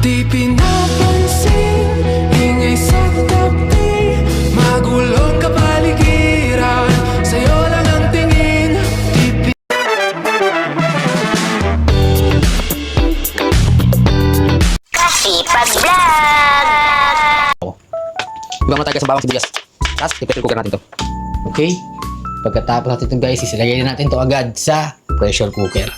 Di pinapansin, ingay sa tabi, magulong kapaligiran, sa'yo lang ang tingin. Kasipag Vlog! Iba mo tayo sa bawang sibuyas. Tapos, i-pressure cooker natin to. Okay? Pagkatapos natin ito guys, isilagay na natin ito agad sa pressure cooker.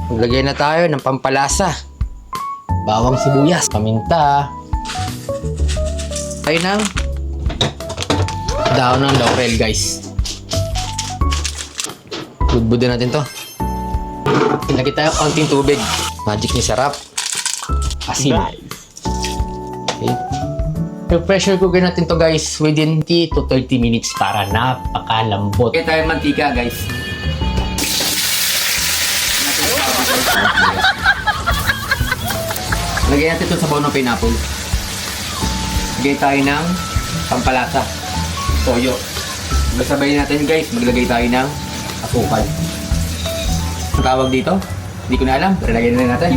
Maglagay na tayo ng pampalasa. Bawang sibuyas, paminta, Tayo ng dahon ng laurel guys. Budbudin natin to. Ilagay tayo konting tubig. magic ni sarap. Asin. Okay. Yung pressure cooker natin to guys within 20 to 30 minutes para napakalambot. Okay tayo mantika guys. Lagyan natin ito sa baon ng pineapple. Lagay tayo ng pampalasa. Toyo. Sabay natin guys, maglagay tayo ng asukal. Ang tawag dito? Hindi ko na alam, pero lagyan na natin.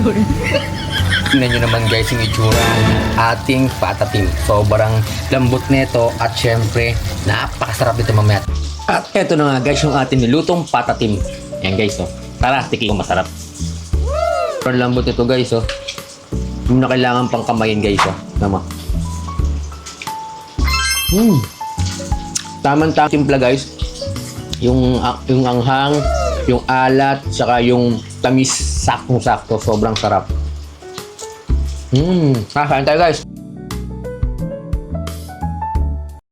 Tingnan nyo naman guys yung itsura ng ating patatim. Sobrang lambot nito at syempre napakasarap nito mamaya. At eto na nga guys yung ating nilutong patatim. Yan guys oh. Tara, tikin ko masarap. Sobrang lambot nito guys oh. Hindi na kailangan pang kamayin guys oh. Tama. Tamang-tamang timpla guys. Yung anghang, yung alat, saka yung tamis, saktong-sakto. Sobrang sarap. Kain tayo guys.